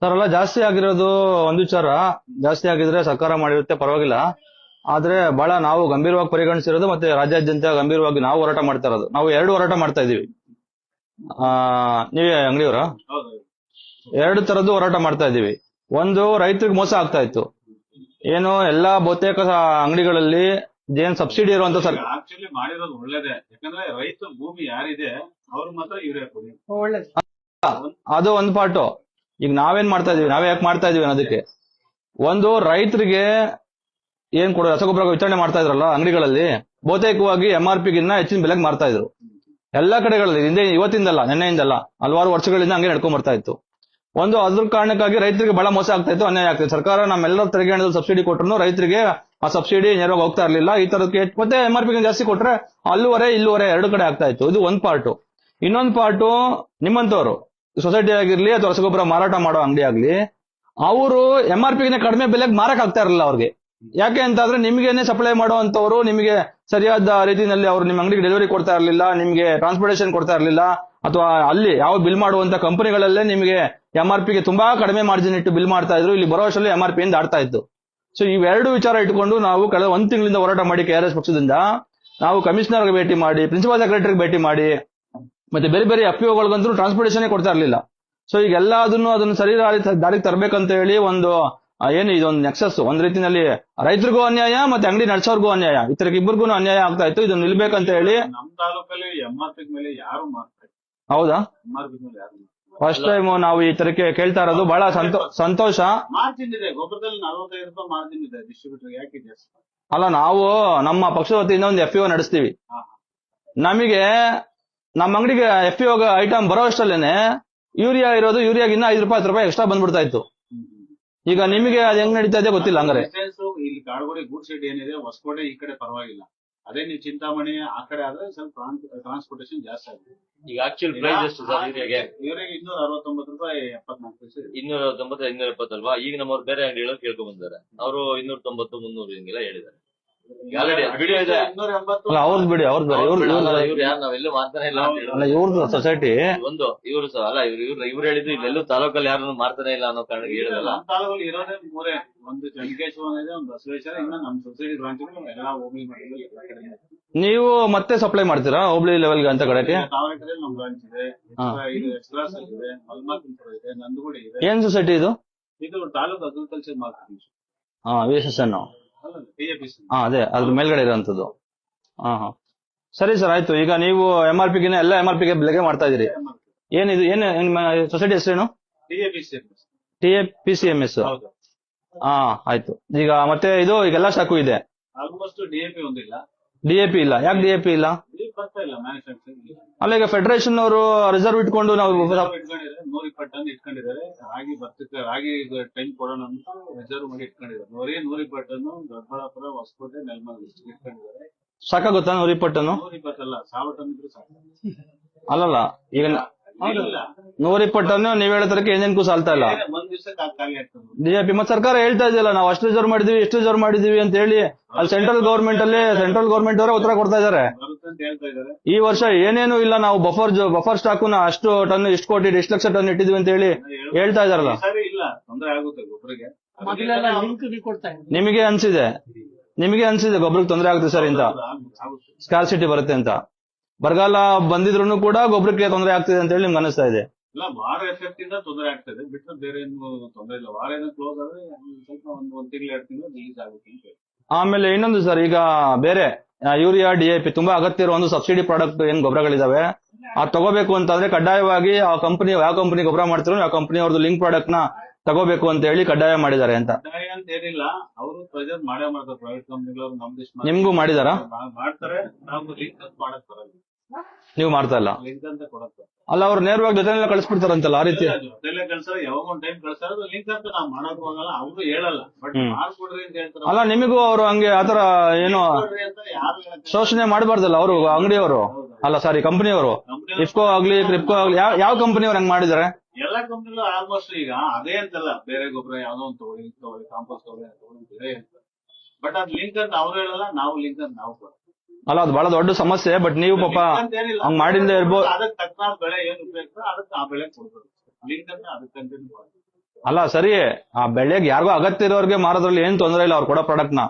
Sir ಎಲ್ಲ ಜಾಸ್ತಿ ಆಗಿರೋದು ಒಂದು ವಿಚಾರ. ಜಾಸ್ತಿ ಆಗಿದ್ರೆ ಸರ್ಕಾರ ಮಾಡಿರುತ್ತೆ ಪರವಾಗಿಲ್ಲ. ಆದ್ರೆ ಬಹಳ ನಾವು ಗಂಭೀರವಾಗಿ ಪರಿಗಣಿಸಿರೋದು ಮತ್ತೆ ರಾಜ್ಯಾದ್ಯಂತ ಗಂಭೀರವಾಗಿ ನಾವು ಹೋರಾಟ ಮಾಡ್ತಾ ಇರೋದು. ನಾವು 2 ಹೋರಾಟ ಮಾಡ್ತಾ ಇದೀವಿ. ನೀವೇ ಅಂಗಡಿಯವರ 2 ತರದ್ದು ಹೋರಾಟ ಮಾಡ್ತಾ ಇದೀವಿ. ಒಂದು, ರೈತರಿಗೆ ಮೋಸ ಆಗ್ತಾ ಇತ್ತು. ಏನು ಎಲ್ಲಾ ಬಹುತೇಕ ಅಂಗಡಿಗಳಲ್ಲಿ ಏನ್ ಸಬ್ಸಿಡಿ ಇರುವಂತ ಆಕ್ಚುಲಿ ಮಾಡಿರೋದು ಒಳ್ಳೇದೇ. ಯಾಕಂದ್ರೆ ರೈತ ಭೂಮಿ ಯಾರಿದೆ ಅವ್ರು ಮಾತ್ರ ಇವರೇ ಕೊಡಿ. ಅದು ಒಂದು ಪಾರ್ಟ್. ಈಗ ನಾವೇನ್ ಮಾಡ್ತಾ ಇದೀವಿ, ನಾವೇ ಯಾಕೆ ಮಾಡ್ತಾ ಇದೀವಿ ಅನ್ನೋದಕ್ಕೆ ಒಂದು, ರೈತರಿಗೆ ಏನ್ ಕೊಡೋ ರಸಗೊಬ್ಬರ ವಿತರಣೆ ಮಾಡ್ತಾ ಇದ್ರಲ್ಲ ಅಂಗಡಿಗಳಲ್ಲಿ, ಬಹುತೇಕವಾಗಿ MRP ಗಿನ್ನ ಹೆಚ್ಚಿನ ಬೆಲೆಗೆ ಮಾರ್ತಾ ಇದ್ರು ಎಲ್ಲಾ ಕಡೆಗಳಲ್ಲಿ. ಹಿಂದೆ ಇವತ್ತಿಂದಲ್ಲ, ನೆನ್ನೆಯಿಂದಲ್ಲ, ಹಲವಾರು ವರ್ಷಗಳಿಂದ ಹಂಗೆ ನಡ್ಕೊಂಡ್ ಬರ್ತಾ ಇತ್ತು. ಒಂದು, ಅದ್ರ ಕಾರಣಕ್ಕಾಗಿ ರೈತರಿಗೆ ಬಹಳ ಮೋಸ ಆಗ್ತಾ ಇತ್ತು, ಅನ್ಯಾಯ ಆಗ್ತಿತ್ತು. ಸರ್ಕಾರ ನಮ್ಮೆಲ್ಲರ ತೆರಿಗೆ ಹಣದಲ್ಲಿ ಸಬ್ಸಿಡಿ ಕೊಟ್ಟರು ರೈತರಿಗೆ ಆ ಸಬ್ಸಿಡಿ ನೇರವಾಗಿ ಹೋಗ್ತಾ ಇರ್ಲಿಲ್ಲ. ಈ ತರಕ್ಕೆ ಮತ್ತೆ MRP ಜಾಸ್ತಿ ಕೊಟ್ರೆ ಅಲ್ಲೂವರೆ ಇಲ್ಲೂವರೆ 2 ಕಡೆ ಆಗ್ತಾ ಇತ್ತು. ಇದು ಒಂದ್ ಪಾರ್ಟ್. ಇನ್ನೊಂದು ಪಾರ್ಟ್, ನಿಮ್ಮಂತವ್ರು ಸೊಸೈಟಿ ಆಗಿರ್ಲಿ ಅಥವಾ ರಸಗೊಬ್ಬರ ಮಾರಾಟ ಮಾಡೋ ಅಂಗಡಿ ಆಗ್ಲಿ, ಅವರು MRP ಕಡಿಮೆ ಬೆಲೆಗೆ ಮಾರಕ್ ಆಗ್ತಾ ಇರಲಿಲ್ಲ ಅವ್ರಿಗೆ. ಯಾಕೆ ಅಂತಂದ್ರೆ ನಿಮ್ಗೇನೆ ಸಪ್ಲೈ ಮಾಡುವಂತವ್ರು ನಿಮಗೆ ಸರಿಯಾದ ರೀತಿಯಲ್ಲಿ ಅವರು ನಿಮ್ಮ ಅಂಗಡಿಗೆ ಡೆಲಿವರಿ ಕೊಡ್ತಾ ಇರಲಿಲ್ಲ, ನಿಮ್ಗೆ ಟ್ರಾನ್ಸ್ಪೋರ್ಟೇಷನ್ ಕೊಡ್ತಾ ಇರಲಿಲ್ಲ, ಅಥವಾ ಅಲ್ಲಿ ಯಾವ ಬಿಲ್ ಮಾಡುವಂತ ಕಂಪನಿಗಳಲ್ಲೇ ನಿಮಗೆ MRP ತುಂಬಾ ಕಡಿಮೆ ಮಾರ್ಜಿನ್ ಇಟ್ಟು ಬಿಲ್ ಮಾಡ್ತಾ ಇದ್ರು. ಇಲ್ಲಿ ಬರೋ ವರ್ಷದಲ್ಲಿ MRP ಇಂದ ಆಡ್ತಾ ಇತ್ತು. ಸೊ ಇವೆರಡು ವಿಚಾರ ಇಟ್ಕೊಂಡು ನಾವು ಕಳೆದ 1 ತಿಂಗಳಿಂದ ಹೋರಾಟ ಮಾಡಿ KRS ಪಕ್ಷದಿಂದ ನಾವು ಕಮಿಷನರ್ಗೆ ಭೇಟಿ ಮಾಡಿ, ಪ್ರಿನ್ಸಿಪಲ್ ಸೆಕ್ರೆಟರಿಗೆ ಭೇಟಿ ಮಾಡಿ, ಮತ್ತೆ ಬೇರೆ ಬೇರೆ FPOಗಳಿಗಂತೂ ಟ್ರಾನ್ಸ್ಪೋರ್ಟೇಷನ್ ಕೊಡ್ತಾ ಇರಲಿಲ್ಲ. ಸೊ ಈಗ ಅದನ್ನು ಸರಿ ದಾರಿಗೆ ತರಬೇಕಂತ ಹೇಳಿ ಒಂದು ಏನು ಇದೊಂದು ನೆಕ್ಸಸ್, ಒಂದ್ ರೀತಿಯಲ್ಲಿ ರೈತರಿಗೂ ಅನ್ಯಾಯ ಮತ್ತೆ ಅಂಗಡಿ ನಡೆಸೋರ್ಗೂ ಅನ್ಯಾಯ, ಇತರಕ್ಕೆ ಇಬ್ಬರಿಗೂ ಅನ್ಯಾಯ ಆಗ್ತಾ ಇತ್ತು. ಇದನ್ನ ನಿಲ್ಬೇಕಂತ ಹೇಳಿ ನಮ್ಮ ತಾಲೂಕಲ್ಲಿ MRP ಮೇಲೆ ಯಾರು ಮಾಡ್ತಾರೆ. ಹೌದಾ, MRP ಮೇಲೆ ಯಾರು ಫಸ್ಟ್ ಟೈಮ್ ನಾವು ಈ ತರಕ್ಕೆ ಕೇಳ್ತಾ ಇರೋದು. ಬಹಳ ಸಂತೋಷ. ಮಾರ್ಜಿನ್ ಇದೆ ಗೊಬ್ಬರದಲ್ಲಿ 45 ರೂಪಾಯಿ ಮಾರ್ಜಿನ್ ಇದೆ ಡಿಸ್ಟ್ರಿಬ್ಯೂಟರ್. ಯಾಕೆ ಜಾಸ್ತಿ ಅಲ್ಲ, ನಾವು ನಮ್ಮ ಪಕ್ಷದ ವತಿಯಿಂದ ಒಂದು FPO ನಡೆಸ್ತೀವಿ. ನಮಗೆ ನಮ್ಮ ಅಂಗಡಿಗೆ FPO ಐಟಮ್ ಬರೋ ಅಷ್ಟಲ್ಲೇನೆ ಯೂರಿಯಾ ಇರೋದು ಯೂರಿಯಾಗಿನ್ನ 5 ರೂಪಾಯಿ 10 ರೂಪಾಯಿ ಎಕ್ಸ್ಟ್ರಾ ಬಂದ್ಬಿಡ್ತಾ ಇತ್ತು. ಈಗ ನಿಮಗೆ ಅದು ಹೆಂಗ್ ನಡೀತಾ ಇದೆ ಗೊತ್ತಿಲ್ಲ. ಹಂಗಾರೆ ಇಲ್ಲಿ ಕಾಡುಗೋಡಿ ಗೂಡ್ ಶೆಡ್ ಏನಿದೆ, ಹೊಸಕೋಟೆ ಈ ಕಡೆ ಪರವಾಗಿಲ್ಲ. ಅದೇ ನೀವು ಚಿಂತಾಮಣಿ ಆ ಕಡೆ ಆದ್ರೆ ಸ್ವಲ್ಪ ಟ್ರಾನ್ಸ್ಪೋರ್ಟೇಷನ್ ಜಾಸ್ತಿ ಆಗಿದೆ. ಈಗ ಆಕ್ಚುಲ್ ಪ್ರೈಸ್ ಎಷ್ಟು ಸರ್ ಯೂರಿಯಾಗೆ? ಯೂರಿಯಾಗೆ 269 ರೂಪಾಯಿ 74 ಪೈಸೆ. 290 270 ಅಲ್ವಾ? ಈಗ ನಮ್ಮವ್ರು ಬೇರೆ ಅಂಗಡಿಗಳು ಕೇಳ್ಕೊಂಡ್ ಬಂದಾರೆ, ಅವರು 290 300 ಹಿಂಗೆಲ್ಲ ಹೇಳಿದ್ದಾರೆ. ವಿಡಿಯೋ ಇದೆ. ಅವ್ರದ್ದು ಬಿಡಿ, ಅವ್ರದ್ದು ಇವ್ರು ಯಾರು ನಾವೆಲ್ಲೂ ಮಾಡ್ತಾನೆ ಇಲ್ಲ ಅಂತ ಅಲ್ಲ, ಇವ್ರದ್ದು ಸೊಸೈಟಿ ಒಂದು ಇವರು ಅಲ್ಲ, ಇವ್ರು ಹೇಳಿದ್ರು ಇಲ್ಲೆಲ್ಲೂ ತಾಲೂಕಲ್ಲಿ ಯಾರು ಮಾಡ್ತಾನೆ ಇಲ್ಲ ಅನ್ನೋ ಕಾರಣಕ್ಕೆ ಹೇಳಿದಲ್ಲ. ತಾಲೂಕಲ್ಲಿ ಇರೋದೇ 3, ಒಂದು ಚಂಡಿಕೇಶ್ವರ ಇದೆ, ಒಂದು ಬಸವೇಶ್ವರ, ಇನ್ನ ನಮ್ಮ ಸೊಸೈಟಿ ಬ್ರಾಂಚ್ಗಳು ಎಲ್ಲ ಹೋಬಳಿ ಮಾಡಿದ್ರು. ನೀವು ಮತ್ತೆ ಸಪ್ಲೈ ಮಾಡ್ತೀರಾ ಹೋಬಳಿ ಲೆವೆಲ್ಗೆ ಅಂತ ಕಡೆಗೆ? ತಾವರೆಕೆರೆ ನಮ್ಮ ಬ್ರಾಂಚ್ ಇದೆ, ಇದು ಎಕ್ಸ್ಪ್ರೆಸ್ ಇದೆ, ಮಲ್ಮಾರ್ಪುರ ಇದೆ, ನಂದಗುಡಿ ಇದೆ. ಏನ್ ಸೊಸೈಟಿ ಇದು? ಇದು taluk agriculture marketing. VSSN. TAPC. ಅದೇ ಅದ್ರ ಮೇಲ್ಗಡೆ ಇರೋಂಥದ್ದು. ಸರಿ ಸರ್, ಆಯ್ತು. ಈಗ ನೀವು MRP ಎಲ್ಲ MRP ಬೆಲೆಗೆ ಮಾಡ್ತಾ ಇದೀರಿ. ಏನಿದು, ಏನು ನಿಮ್ಮ ಸೊಸೈಟಿ ಹೆಸರೇನು? TAPCMS. ಆಯ್ತು. ಈಗ ಮತ್ತೆ ಇದು ಈಗೆಲ್ಲ ಸ್ಟಾಕು ಇದೆ. ಆಲ್ಮೋಸ್ಟ್ DAP ಒಂದಿಲ್ಲ. DAP ಇಲ್ಲ. ಯಾಕೆ DAP ಇಲ್ಲ? ಬರ್ತಾ ಇಲ್ಲ ಮ್ಯಾನುಫ್ಯಾಕ್ಚರಿಂಗ್. ಅಲ್ಲ, ಈಗ ಫೆಡರೇಷನ್ ಅವರು ರಿಸರ್ವ್ ಇಟ್ಕೊಂಡು ನಾವು 120 ಟನ್ ಇಟ್ಕೊಂಡಿದ್ದಾರೆ. ರಾಗಿ ಭತ್ತಕ್ಕೆ ರಾಗಿ ಟೈಮ್ ಕೊಡೋಣ ಅಂತ ರಿಸರ್ವ್ ಮಾಡಿ ಇಟ್ಕೊಂಡಿದ್ದಾರೆ. 120 ಟನ್ ದೊಡ್ಡಬಳ್ಳಾಪುರ, ಹೊಸಕೋಟೆ, ನೆಲಮಂಗಲ ಇಟ್ಕೊಂಡಿದ್ದಾರೆ. ಸಾಕಾಗುತ್ತಾ 120 ಟನ್? 120 ಅಲ್ಲ, 1000 ಟನ್ ಇದ್ರೆ ಸಾಕು. ಅಲ್ಲಲ್ಲ, ಈಗ 120 ಟನ್ ನೀವ್ ಹೇಳೋದಕ್ಕೆ ಏನೇನ್ಕೂ ಸಾಲ್ತಾ ಇಲ್ಲ. ಒಂದ್ ದಿವಸಕ್ಕೆ ಖಾಲಿ ಆಗ್ತದೆ. DAP ಮತ್ತೆ ಸರ್ಕಾರ ಹೇಳ್ತಾ ಇದೆಯಲ್ಲ, ನಾವು ಅಷ್ಟು ರಿಸರ್ವ್ ಮಾಡಿದೀವಿ, ಎಷ್ಟು ರಿಸರ್ವ್ ಮಾಡಿದೀವಿ ಅಂತ ಹೇಳಿ. ಅಲ್ಲಿ ಸೆಂಟ್ರಲ್ ಗವರ್ಮೆಂಟ್ ಅವರೇ ಉತ್ತರ ಕೊಡ್ತಾ ಇದಾರೆ. ಈ ವರ್ಷ ಏನೇನು ಇಲ್ಲ, ನಾವು ಬಫರ್ ಸ್ಟಾಕ್ ಅಷ್ಟು ಟನ್ ಇಷ್ಟು ಕೋಟಿ ಎಷ್ಟು ಲಕ್ಷ ಟನ್ ಇಟ್ಟಿದ್ವಿ ಅಂತ ಹೇಳಿ ಹೇಳ್ತಾ ಇದಾರಲ್ಲ. ನಿಮಗೆ ಅನ್ಸಿದೆ ಗೊಬ್ಬರಕ್ಕೆ ತೊಂದರೆ ಆಗುತ್ತೆ ಸರ್ ಅಂತ, ಸ್ಕಾರ್ಸಿಟಿ ಬರುತ್ತೆ ಅಂತ. ಬರಗಾಲ ಬಂದಿದ್ರು ಕೂಡ ಗೊಬ್ಬರಕ್ಕೆ ತೊಂದರೆ ಆಗ್ತಿದೆ ಅಂತ ಹೇಳಿ ನಿಮ್ಗೆ ಅನಿಸ್ತಾ ಇದೆ? ಇಲ್ಲ, ವಾರ ಎಫೆಕ್ಟ್ ಇಂದ ತೊಂದರೆ ಆಗ್ತದೆ ಬಿಟ್ಟರೆ ಬೇರೆ ಏನು ತೊಂದರೆ ಇಲ್ಲ. ವಾರ ಏನೋ ಕ್ಲೋಸ್ ಆದ್ರೆ ಸ್ವಲ್ಪ ಒಂದು ತಿಂಗಳು 2 ತಿಂಗಳು ರಿಲೀಸ್ ಆಗುತ್ತೆ ಅಂತ. ಆಮೇಲೆ ಇನ್ನೊಂದು ಸರ್, ಈಗ ಬೇರೆ ಯೂರಿಯಾ DAP ತುಂಬಾ ಅಗತ್ಯ ಇರೋ ಒಂದು ಸಬ್ಸಿಡಿ ಪ್ರಾಡಕ್ಟ್ ಏನ್ ಗೊಬ್ಬರಗಳಿದಾವೆ, ಅದು ತಗೋಬೇಕು ಅಂತಂದ್ರೆ ಕಡ್ಡಾಯವಾಗಿ ಆ ಕಂಪನಿ, ಯಾವ ಕಂಪನಿ ಗೊಬ್ಬರ ಮಾಡ್ತಿರೋ ಆ ಕಂಪನಿ ಅವ್ರದ್ದು ಲಿಂಕ್ ಪ್ರಾಡಕ್ಟ್ ನ ತಗೋಬೇಕು ಅಂತ ಹೇಳಿ ಕಡ್ಡಾಯ ಮಾಡಿದ್ದಾರೆ ಅಂತ. ಕಡ್ಡಾಯ ಅಂತ ಏನಿಲ್ಲ, ಅವರು ಪ್ರೆಸರ್ ಮಾಡೇ ಮಾಡ್ತಾರೆ. ಪ್ರೈವೇಟ್ ಕಂಪನಿಗಳು ನಮ್ದು ನಿಮ್ಗೂ ಮಾಡಿದಾರಾ? ಮಾಡ್ತಾರೆ. ನಾವು ಲಿಂಕ್ ಅಂತ ಮಾಡಕ್ ಬರಲ್ಲ. ನೀವು ಮಾಡ್ತಾ ಇಲ್ಲ? ಲಿಂಕ್ ಅಂತ ಕೊಡಕ್ಕೆ ಅಲ್ಲ, ಅವ್ರು ನೇರವಾಗಿ ಜೊತೆನೆಲ್ಲ ಕಳಿಸ್ಬಿಡ್ತಾರಂತಲ್ಲ, ಆ ರೀತಿ ಜೊತೆಲೆ ಕಳ್ಸಾರ. ಯಾವಾಗ ಒಂದು ಟೈಮ್ ಕಳ್ಸಾರ ಲಿಂಕ್ ಅಂತ ನಾವು ಮಾಡಕ್ ಹೋಗಲ್ಲ, ಅವ್ರು ಹೇಳಲ್ಲ. ಬಟ್ ಮಾಡ್ಕೊಡ್ರಿ ಅಂತ ಹೇಳ್ತಾರೆ. ಅಲ್ಲ, ನಿಮಗೂ ಅವರು ಹಂಗೆ ಆತರ ಏನು ಶೋಷಣೆ ಮಾಡಬಾರ್ದಲ್ಲ ಅವರು ಅಂಗಡಿಯವರು, ಅಲ್ಲ ಸಾರಿ ಕಂಪನಿಯವರು, ಇಫ್ಕೋ ಆಗ್ಲಿ ಕ್ರಿಪ್ಕೋ ಆಗ್ಲಿ, ಯಾವ ಕಂಪನಿಯವ್ರು ಹಂಗ್ ಮಾಡಿದಾರೆ? ಎಲ್ಲಾ ಕಂಪನಿಗಳು ಆಲ್ಮೋಸ್ಟ್ ಈಗ ಅದೇ ಅಂತಲ್ಲ, ಬೇರೆ ಗೊಬ್ಬರ ಯಾವ್ದೋ ಒಂದು ತಗೊಳ್ಳಿ ಕಾಂಪೋಸ್ಟ್ ತಗೊಳ್ಳಿ ಅಂತ. ಬಟ್ ಅದ್ ಲಿಂಕ್ ಅಂತ ಅವ್ರು ಹೇಳಲ್ಲ, ನಾವು ಲಿಂಕ್ ಅಂತ ನಾವು ಕೊಡ್ತೀವಿ. ಅಲ್ಲ, ಅದು ಬಹಳ ದೊಡ್ಡ ಸಮಸ್ಯೆ. ಬಟ್ ನೀವು ಪಾಪ ಹಂಗ್ ಮಾಡಿಂದ ಇರ್ಬೋದು. ಅದಕ್ಕೆ ತಕ್ಕ ಬೆಳೆ ಏನ್ ಉಪಯೋಗ ಅದಕ್ಕೆ ಆ ಬೆಳೆ ಕೊಡ್ಬೋದು. ಲಿಂಕ್ ಅಂತ ಅದಕ್ಕೆ ಅಲ್ಲ ಸರಿ, ಆ ಬೆಳೆಗೆ ಯಾರಿಗೋ ಅಗತ್ಯ ಇರೋರಿಗೆ ಮಾರೋದ್ರಲ್ಲಿ ಏನ್ ತೊಂದರೆ ಇಲ್ಲ ಅವ್ರು ಕೊಡೋ ಪ್ರಾಡಕ್ಟ್ ನ.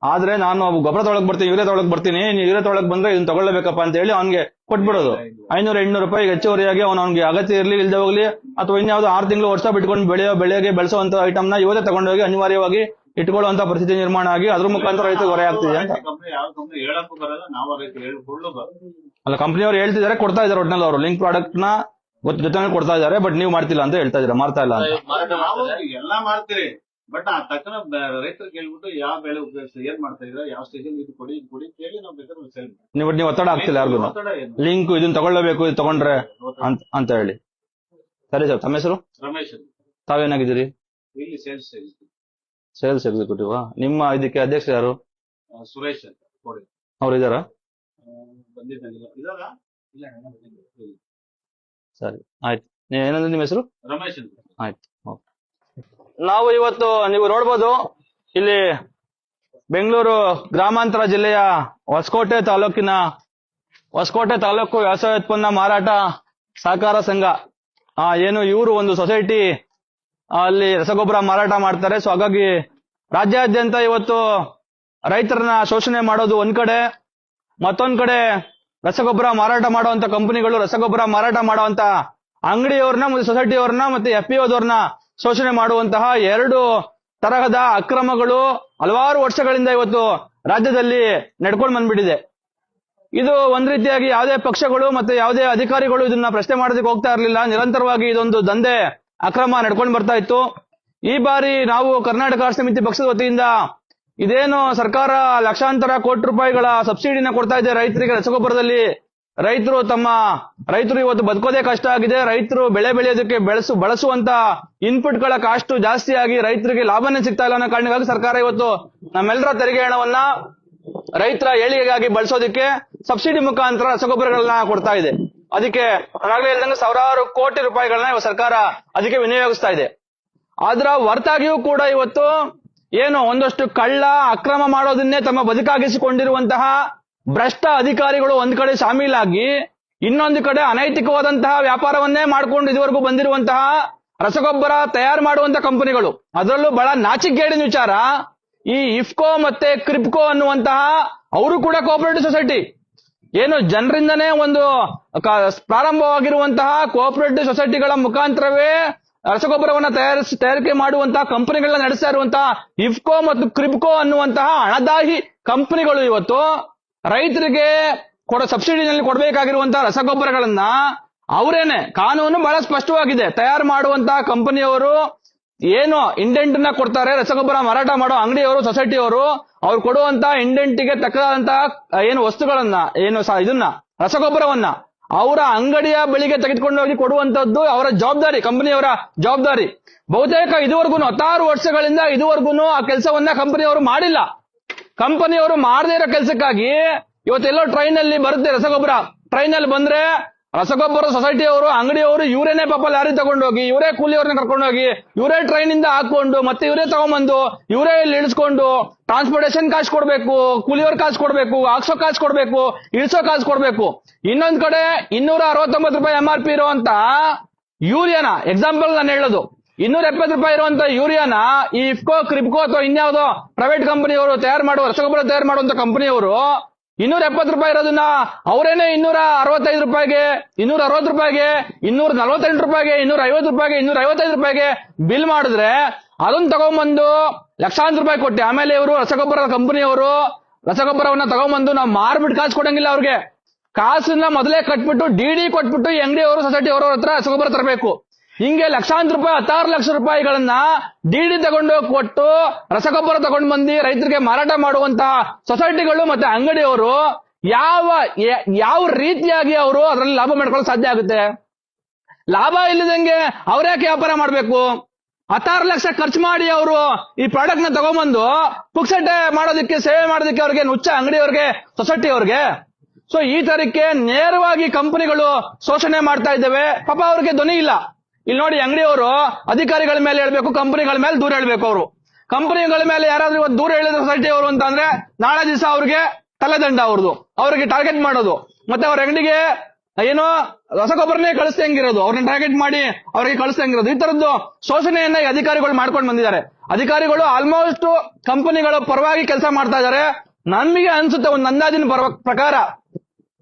ಆದ್ರೆ ನಾನು ಗೊಬ್ಬರ ತೊಗೊಳಕ್ ಬರ್ತೀನಿ, ಯೂರಿಯಾ ತೊಗೊಳಕ್ ಬರ್ತೀನಿ, ನೀವು ಯೂರಿಯಾ ತೊಗೊಳಕ್ ಬಂದ್ರೆ ಇದನ್ನ ತಗೊಳ್ಳೇಬೇಕಪ್ಪ ಅಂತ ಹೇಳಿ ಅವ್ನಿಗೆ ಕೊಟ್ಬಿಡೋದು. 500-800 ರೂಪಾಯಿ ಹೆಚ್ಚುವರಿಯಾಗಿ ಅವ್ನಿಗೆ ಅಗತ್ಯ ಇರ್ಲಿ ಇಲ್ದೇ ಹೋಗ್ಲಿ, ಅಥವಾ ಇನ್ಯಾವುದೋ 6 ತಿಂಗಳು ವರ್ಷ ಬಿಟ್ಕೊಂಡು ಬೆಳೆಗೆ ಬೆಳೆಸುವಂತ ಐಟಮ್ ನ ಇವತ್ತೇ ತಗೊಂಡೋಗಿ ಅನಿವಾರ್ಯವಾಗಿ ಇಟ್ಕೊಳ್ಳುವಂತ ಪರಿಸ್ಥಿತಿ ನಿರ್ಮಾಣ ಆಗಿ ಅದ್ರ ಮುಖಾಂತರ ರೈತರಿಗೆ ಹೊರೆ ಆಗ್ತಿದೆ ಅಂತ. ಕಂಪ್ನಿ ಯಾವ ಕಂಪ್ನಿ ಹೇಳಕ್ಕೂ ಬರಲ್ಲ, ನಾವು ರೈತರು ಹೇಳ್ಕೊಳ್ಳು ಬರಲ್ಲ. ಅಲ್ಲ, ಕಂಪ್ನಿಯವರು ಹೇಳ್ತಿದ್ದಾರೆ, ಕೊಡ್ತಾ ಇದಾರೆ ಒಟ್ನಲ್ಲಿ ಅವರು ಲಿಂಕ್ ಪ್ರಾಡಕ್ಟ್ ನ ಜೊತೆ ಕೊಡ್ತಾ ಇದಾರೆ, ಬಟ್ ನೀವು ಮಾಡ್ತಿಲ್ಲ ಅಂತ ಹೇಳ್ತಾ ಇದ್ದೀರಾ, ಮಾಡ್ತಾ ಇಲ್ಲ ಅಂತ. ಮಾರಾಟ ನಾವು ಮಾಡ್ತಾರೆ. ಎಲ್ಲಾ ಮಾಡ್ತೀರಿ, ಬಟ್ ಆ ತಕ್ಕನ ರೈತರು ಕೇಳ್ಬಿಟ್ಟು ಯಾವ ಬೆಳೆ ಉಪಯೋಗಿಸಿ ಏನ್ ಮಾಡ್ತಾ ಇದ್ರ, ಯಾವ ಸ್ಟೇಜ್ ಇದು ಕೊಡಿ ಕೇಳಿ ನಾವು ಬೇಕಾದ್ರೆ ಸೇಲ್ ನೀವು ಒತ್ತಡ ಆಗ್ತಿಲ್ಲ ಯಾರಿಗೂ, ಒತ್ತಡ ಏನು ಲಿಂಕ್ ಇದನ್ನ ತಗೊಳ್ಳೇಬೇಕು, ಇದು ತಗೊಂಡ್ರೆ ಅಂತ ಹೇಳಿ. ಸರಿ ಸರ್, ತಮ್ಮ ಹೆಸರು? ರಮೇಶ್ ತಾವೇನಾಗಿದ್ದೀರಿ? ಇಲ್ಲಿ ಸೇಲ್ಸ್ ಸೇಲ್ಸ್ ಎಕ್ಸಿಕ್ಯೂಟಿವ್. ನಿಮ್ಮ ಇದಕ್ಕೆ ಅಧ್ಯಕ್ಷ ಯಾರು? ಸುರೇಶ್ ಅಂತ ಕೊಡಿ. ಅವ್ರು ಇದಾರಾ? ಬಂದಿದ್ದಂಗಿಲ್ಲ ಇದಾರ? ಇಲ್ಲ ಅಣ್ಣ, ಬಂದಿಲ್ಲ. ಸರಿ, ಆಯ್ತು. ಏನಂದ್ರೆ ನಿಮ್ಮ ಹೆಸರು? ರಮೇಶ್ ಅಂತ. ಆಯ್ತು. ನಾವು ಇವತ್ತು ನೀವು ನೋಡ್ಬೋದು, ಇಲ್ಲಿ ಬೆಂಗಳೂರು ಗ್ರಾಮಾಂತರ ಜಿಲ್ಲೆಯ ಹೊಸಕೋಟೆ ತಾಲೂಕು ವ್ಯವಸಾಯ ಉತ್ಪನ್ನ ಮಾರಾಟ ಸಹಕಾರ ಸಂಘ, ಏನು ಇವರು ಒಂದು ಸೊಸೈಟಿ ಅಲ್ಲಿ ರಸಗೊಬ್ಬರ ಮಾರಾಟ ಮಾಡ್ತಾರೆ. ಸೊ ಹಾಗಾಗಿ ರಾಜ್ಯಾದ್ಯಂತ ಇವತ್ತು ರೈತರನ್ನ ಶೋಷಣೆ ಮಾಡೋದು ಒಂದ್ ಕಡೆ, ಮತ್ತೊಂದ್ ಕಡೆ ರಸಗೊಬ್ಬರ ಮಾರಾಟ ಮಾಡುವಂತ ಕಂಪನಿಗಳು ರಸಗೊಬ್ಬರ ಮಾರಾಟ ಮಾಡುವಂತ ಅಂಗಡಿಯವ್ರನ್ನ ಮತ್ತೆ ಸೊಸೈಟಿಯವ್ರನ್ನ ಮತ್ತೆ FPOದವ್ರನ್ನ ಶೋಷಣೆ ಮಾಡುವಂತಹ 2 ತರಹದ ಅಕ್ರಮಗಳು ಹಲವಾರು ವರ್ಷಗಳಿಂದ ಇವತ್ತು ರಾಜ್ಯದಲ್ಲಿ ನಡ್ಕೊಂಡು ಬಂದ್ಬಿಟ್ಟಿದೆ. ಇದು ಒಂದ್ ರೀತಿಯಾಗಿ ಯಾವುದೇ ಪಕ್ಷಗಳು ಮತ್ತೆ ಯಾವುದೇ ಅಧಿಕಾರಿಗಳು ಇದನ್ನ ಪ್ರಶ್ನೆ ಮಾಡೋದಕ್ಕೆ ಹೋಗ್ತಾ ಇರಲಿಲ್ಲ. ನಿರಂತರವಾಗಿ ಇದೊಂದು ದಂಧೆ ಅಕ್ರಮ ನಡ್ಕೊಂಡು ಬರ್ತಾ ಇತ್ತು. ಈ ಬಾರಿ ನಾವು ಕರ್ನಾಟಕ ರಾಷ್ಟ್ರ ಸಮಿತಿ ಪಕ್ಷದ ವತಿಯಿಂದ ಇದೇನು ಸರ್ಕಾರ ಲಕ್ಷಾಂತರ ಕೋಟಿ ರೂಪಾಯಿಗಳ ಸಬ್ಸಿಡಿನ ಕೊಡ್ತಾ ಇದೆ ರೈತರಿಗೆ ರಸಗೊಬ್ಬರದಲ್ಲಿ, ರೈತರು ಇವತ್ತು ಬದುಕೋದೇ ಕಷ್ಟ ಆಗಿದೆ. ರೈತರು ಬೆಳೆ ಬೆಳೆಯೋದಕ್ಕೆ ಬಳಸುವಂತ ಇನ್ಪುಟ್ ಗಳ ಕಾಸ್ಟ್ ಜಾಸ್ತಿ ಆಗಿ ರೈತರಿಗೆ ಲಾಭನೇ ಸಿಗ್ತಾ ಇಲ್ಲ ಅನ್ನೋ ಕಾರಣಕ್ಕಾಗಿ ಸರ್ಕಾರ ಇವತ್ತು ನಮ್ಮೆಲ್ಲರ ತೆರಿಗೆ ಹಣವನ್ನ ರೈತರ ಏಳಿಗೆಗಾಗಿ ಬಳಸೋದಕ್ಕೆ ಸಬ್ಸಿಡಿ ಮುಖಾಂತರ ರಸಗೊಬ್ಬರಗಳನ್ನ ಕೊಡ್ತಾ ಇದೆ. ಅದಕ್ಕೆ ನಾನಾಗ್ಲೇ ಹೇಳ್ದಂಗೆ ಸಾವಿರಾರು ಕೋಟಿ ರೂಪಾಯಿಗಳನ್ನ ಇವತ್ತು ಸರ್ಕಾರ ಅದಕ್ಕೆ ವಿನಿಯೋಗಿಸ್ತಾ ಇದೆ. ಅದರ ಹೊರತಾಗಿಯೂ ಕೂಡ ಇವತ್ತು ಏನು ಒಂದಷ್ಟು ಕಳ್ಳ ಅಕ್ರಮ ಮಾಡೋದನ್ನೇ ತಮ್ಮ ಬದುಕಾಗಿಸಿಕೊಂಡಿರುವಂತಹ ಭ್ರಷ್ಟ ಅಧಿಕಾರಿಗಳು ಒಂದ್ ಕಡೆ ಶಾಮೀಲಾಗಿ, ಇನ್ನೊಂದು ಕಡೆ ಅನೈತಿಕವಾದಂತಹ ವ್ಯಾಪಾರವನ್ನೇ ಮಾಡ್ಕೊಂಡು ಇದುವರೆಗೂ ಬಂದಿರುವಂತಹ ರಸಗೊಬ್ಬರ ತಯಾರು ಮಾಡುವಂತ ಕಂಪನಿಗಳು. ಅದರಲ್ಲೂ ಬಹಳ ನಾಚಿಕೆಗೇಡಿನ ವಿಚಾರ, ಈ ಇಫ್ಕೋ ಮತ್ತೆ ಕ್ರಿಪ್ಕೋ ಅನ್ನುವಂತಹ ಅವರು ಕೂಡ ಕೋಆಪರೇಟಿವ್ ಸೊಸೈಟಿ, ಏನು ಜನರಿಂದನೇ ಒಂದು ಪ್ರಾರಂಭವಾಗಿರುವಂತಹ ಕೋಆಪರೇಟಿವ್ ಸೊಸೈಟಿಗಳ ಮುಖಾಂತರವೇ ರಸಗೊಬ್ಬರವನ್ನ ತಯಾರಿಕೆ ಮಾಡುವಂತಹ ಕಂಪನಿಗಳನ್ನ ನಡೆಸ್ತಾ ಇರುವಂತಹ ಇಫ್ಕೋ ಮತ್ತು ಕ್ರಿಪ್ಕೋ ಅನ್ನುವಂತಹ ಹಣದಾಹಿ ಕಂಪನಿಗಳು ಇವತ್ತು ರೈತರಿಗೆ ಸಬ್ಸಿಡಿನಲ್ಲಿ ಕೊಡಬೇಕಾಗಿರುವಂತಹ ರಸಗೊಬ್ಬರಗಳನ್ನ ಅವರೇನೆ, ಕಾನೂನು ಬಹಳ ಸ್ಪಷ್ಟವಾಗಿದೆ, ತಯಾರು ಮಾಡುವಂತಹ ಕಂಪನಿಯವರು ಏನು ಇಂಡೆಂಟ್ ನ ಕೊಡ್ತಾರೆ, ರಸಗೊಬ್ಬರ ಮಾರಾಟ ಮಾಡೋ ಅಂಗಡಿಯವರು ಸೊಸೈಟಿಯವರು ಅವ್ರು ಕೊಡುವಂತ ಇಂಡೆಂಟಿಗೆ ತಕ್ಕಂತಹ ಏನು ವಸ್ತುಗಳನ್ನ ಇದನ್ನ ರಸಗೊಬ್ಬರವನ್ನ ಅವರ ಅಂಗಡಿಯ ಬಳಿಗೆ ತೆಗೆದುಕೊಂಡು ಹೋಗಿ ಕೊಡುವಂತದ್ದು ಅವರ ಜವಾಬ್ದಾರಿ, ಕಂಪನಿಯವರ ಜವಾಬ್ದಾರಿ. ಬಹುತೇಕ ಇದುವರೆಗೂ 16 ವರ್ಷಗಳಿಂದ ಇದುವರೆಗೂ ಆ ಕೆಲಸವನ್ನ ಕಂಪನಿಯವರು ಮಾಡಿಲ್ಲ. ಕಂಪನಿಯವರು ಮಾಡದೇ ಇರೋ ಕೆಲಸಕ್ಕಾಗಿ ಇವತ್ತೆಲ್ಲೋ ಟ್ರೈನ್ ಅಲ್ಲಿ ಬರುತ್ತೆ ರಸಗೊಬ್ಬರ, ಟ್ರೈನ್ ಅಲ್ಲಿ ಬಂದ್ರೆ ರಸಗೊಬ್ಬರ ಸೊಸೈಟಿಯವರು ಅಂಗಡಿಯವರು ಇವರೇನೆ ಪಾಪ ಲಾರಿ ತಗೊಂಡೋಗಿ, ಇವರೇ ಕೂಲಿಯವ್ರನ್ನ ಕರ್ಕೊಂಡೋಗಿ, ಇವರೇ ಟ್ರೈನ್ ಇಂದ ಹಾಕೊಂಡು ಮತ್ತೆ ಇವರೇ ತಗೊಂಡ್ಬಂದು ಇವರೇ ಇಲ್ಲಿ ಇಳಿಸ್ಕೊಂಡು ಟ್ರಾನ್ಸ್ಪೋರ್ಟೇಷನ್ ಕಾಸು ಕೊಡ್ಬೇಕು, ಕೂಲಿಯವ್ರ ಕಾಸು ಕೊಡ್ಬೇಕು, ಹಾಕ್ಸೋ ಕಾಸು ಕೊಡ್ಬೇಕು, ಇಳಿಸೋ ಕಾಸು ಕೊಡ್ಬೇಕು. ಇನ್ನೊಂದ್ ಕಡೆ 269 ರೂಪಾಯಿ MRP ಇರುವಂತ ಯೂರಿಯಾನ, ಎಕ್ಸಾಂಪಲ್ ನಾನು ಹೇಳೋದು, 270 ರೂಪಾಯಿ ಇರುವಂತ ಯೂರಿಯಾನ ಈ ಇಫ್ಕೋ ಕ್ರಿಪ್ಕೋ ಅಥವಾ ಇನ್ಯಾವುದೋ ಪ್ರೈವೇಟ್ ಕಂಪನಿಯವರು ತಯಾರು ಮಾಡುವ ರಸಗೊಬ್ಬರ ತಯಾರು ಮಾಡುವಂತ ಕಂಪನಿಯವರು 270 ರೂಪಾಯಿ ಇರೋದನ್ನ ಅವರೇನೆ 265 ರೂಪಾಯಿಗೆ, 260 ರೂಪಾಯಿಗೆ, 248 ರೂಪಾಯಿಗೆ, 250 ರೂಪಾಯಿಗೆ, 255 ರೂಪಾಯಿಗೆ ಬಿಲ್ ಮಾಡಿದ್ರೆ ಅದನ್ನ ತಗೊಂಡ್ಬಂದು ಲಕ್ಷಾಂತರ ರೂಪಾಯಿ ಕೊಟ್ಟೆ. ಆಮೇಲೆ ಇವರು ರಸಗೊಬ್ಬರ ಕಂಪನಿಯವರು ರಸಗೊಬ್ಬರವನ್ನ ತಗೊಂಡ್ಬಂದು ನಾವು ಮಾರ್ಬಿಟ್ಟು ಕಾಸು ಕೊಡಂಗಿಲ್ಲ, ಅವ್ರಿಗೆ ಕಾಸನ್ನ ಮೊದಲೇ ಕಟ್ಬಿಟ್ಟು DD ಕೊಟ್ಬಿಟ್ಟು ಈ ಅಂಗಡಿಯವರು ಸೊಸೈಟಿ ಅವರ ಹತ್ರ ರಸಗೊಬ್ಬರ ತರಬೇಕು. ಹಿಂಗೆ ಲಕ್ಷಾಂತರ ರೂಪಾಯಿ 16 ಲಕ್ಷ ರೂಪಾಯಿಗಳನ್ನ DD ತಗೊಂಡು ಕೊಟ್ಟು ರಸಗೊಬ್ಬರ ತಗೊಂಡು ಬಂದು ರೈತರಿಗೆ ಮಾರಾಟ ಮಾಡುವಂತಹ ಸೊಸೈಟಿಗಳು ಮತ್ತೆ ಅಂಗಡಿಯವರು ಯಾವ ರೀತಿಯಾಗಿ ಅವರು ಅದರಲ್ಲಿ ಲಾಭ ಮಾಡ್ಕೊಳ್ಳೋಕೆ ಸಾಧ್ಯ ಆಗುತ್ತೆ? ಲಾಭ ಇಲ್ಲದಂಗೆ ಅವ್ರ್ಯಾಕೆ ವ್ಯಾಪಾರ ಮಾಡ್ಬೇಕು? 16 ಲಕ್ಷ ಖರ್ಚು ಮಾಡಿ ಅವರು ಈ ಪ್ರಾಡಕ್ಟ್ ನ ತಗೊಂಡ್ಬಂದು ಪುಕ್ಸಟ್ಟೆ ಮಾಡೋದಕ್ಕೆ, ಸೇವೆ ಮಾಡೋದಕ್ಕೆ ಅವ್ರಿಗೆ ಹುಚ್ಚ ಅಂಗಡಿಯವ್ರಿಗೆ, ಸೊಸೈಟಿ ಅವ್ರಿಗೆ. ಸೊ ಈ ತರಕ್ಕೆ ನೇರವಾಗಿ ಕಂಪನಿಗಳು ಶೋಷಣೆ ಮಾಡ್ತಾ ಇದ್ದೇವೆ. ಪಾಪ ಅವ್ರಿಗೆ ಧ್ವನಿ ಇಲ್ಲ. ಇಲ್ಲಿ ನೋಡಿ, ಅಂಗಡಿಯವರು ಅಧಿಕಾರಿಗಳ ಮೇಲೆ ಹೇಳ್ಬೇಕು, ಕಂಪನಿಗಳ ಮೇಲೆ ದೂರ ಹೇಳ್ಬೇಕು. ಅವರು ಕಂಪನಿಗಳ ಮೇಲೆ ಯಾರಾದ್ರೂ ಇವತ್ತು ದೂರ ಹೇಳಿದ ಸೊಸೈಟಿ ಅವರು ಅಂತ ಅಂದ್ರೆ ನಾಳೆ ದಿವಸ ಅವ್ರಿಗೆ ತಲೆದಂಡ, ಅವ್ರಿಗೆ ಟಾರ್ಗೆಟ್ ಮಾಡೋದು, ಮತ್ತೆ ಅವ್ರ ಅಂಗಡಿಗೆ ಏನೋ ರಸಗೊಬ್ಬರನೇ ಕಳಿಸ್ದಂಗಿರೋದು, ಅವ್ರನ್ನ ಟಾರ್ಗೆಟ್ ಮಾಡಿ ಅವ್ರಿಗೆ ಕಳಿಸ್ದಂಗಿರೋದು, ಈ ತರದ್ದು ಶೋಷಣೆಯನ್ನ ಈ ಅಧಿಕಾರಿಗಳು ಮಾಡ್ಕೊಂಡು ಬಂದಿದ್ದಾರೆ. ಅಧಿಕಾರಿಗಳು ಆಲ್ಮೋಸ್ಟ್ ಕಂಪನಿಗಳ ಪರವಾಗಿ ಕೆಲಸ ಮಾಡ್ತಾ ಇದ್ದಾರೆ. ನನ್ಗೆ ಅನ್ಸುತ್ತೆ ಒಂದು ಅಂದಾಜಿನ ಪ್ರಕಾರ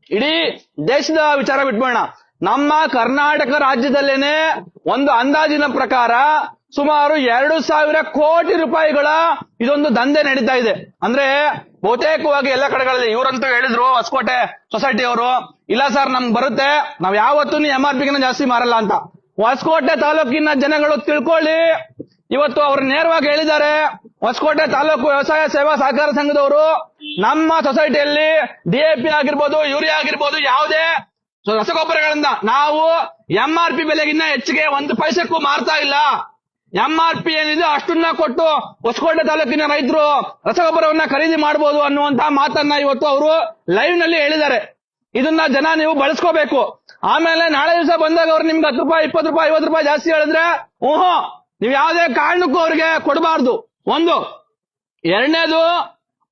ಇಡೀ ದೇಶದ ವಿಚಾರ ಬಿಟ್ಬೋಣ, ನಮ್ಮ ಕರ್ನಾಟಕ ರಾಜ್ಯದಲ್ಲೇನೆ ಒಂದು ಅಂದಾಜಿನ ಪ್ರಕಾರ ಸುಮಾರು 2,000 ಕೋಟಿ ರೂಪಾಯಿಗಳ ಇದೊಂದು ದಂಧೆ ನಡೀತಾ ಇದೆ. ಅಂದ್ರೆ ಬಹುತೇಕವಾಗಿ ಎಲ್ಲ ಕಡೆಗಳಲ್ಲಿ ಇವರಂತೂ ಹೇಳಿದ್ರು, ಹೊಸಕೋಟೆ ಸೊಸೈಟಿ ಅವರು, ಇಲ್ಲ ಸರ್ ನಮ್ಗೆ ಬರುತ್ತೆ, ನಾವ್ ಯಾವತ್ತೂ MRP ಜಾಸ್ತಿ ಮಾರಲ್ಲ ಅಂತ. ಹೊಸಕೋಟೆ ತಾಲೂಕಿನ ಜನಗಳು ತಿಳ್ಕೊಳ್ಳಿ, ಇವತ್ತು ಅವ್ರು ನೇರವಾಗಿ ಹೇಳಿದ್ದಾರೆ. ಹೊಸಕೋಟೆ ತಾಲೂಕು ವ್ಯವಸಾಯ ಸೇವಾ ಸಹಕಾರ ಸಂಘದವರು ನಮ್ಮ ಸೊಸೈಟಿಯಲ್ಲಿ DAP ಆಗಿರ್ಬೋದು, ಯೂರಿಯಾ ಆಗಿರ್ಬೋದು, ಯಾವುದೇ ರಸಗೊಬ್ಬರಗಳಿಂದ ನಾವು MRP ಬೆಲೆಗಿನ್ನ ಹೆಚ್ಚಿಗೆ 1 ಪೈಸೆಕ್ಕೂ ಮಾರ್ತಾ ಇಲ್ಲ. MRP ಏನಿದೆ ಅಷ್ಟನ್ನ ಕೊಟ್ಟು ಹೊಸಕೋಟೆ ತಾಲೂಕಿನ ರೈತರು ರಸಗೊಬ್ಬರವನ್ನ ಖರೀದಿ ಮಾಡಬಹುದು ಅನ್ನುವಂತ ಮಾತನ್ನ ಇವತ್ತು ಅವರು ಲೈವ್ ನಲ್ಲಿ ಹೇಳಿದ್ದಾರೆ. ಇದನ್ನ ಜನ ನೀವು ಬಳಸ್ಕೋಬೇಕು. ಆಮೇಲೆ ನಾಳೆ ದಿವಸ ಬಂದಾಗ ಅವ್ರು ನಿಮ್ಗೆ 10 ರೂಪಾಯಿ 20 ರೂಪಾಯಿ 50 ರೂಪಾಯಿ ಜಾಸ್ತಿ ಹೇಳಿದ್ರೆ ನೀವು ಯಾವುದೇ ಕಾರಣಕ್ಕೂ ಅವ್ರಿಗೆ ಕೊಡಬಾರ್ದು. ಒಂದು. ಎರಡನೇದು,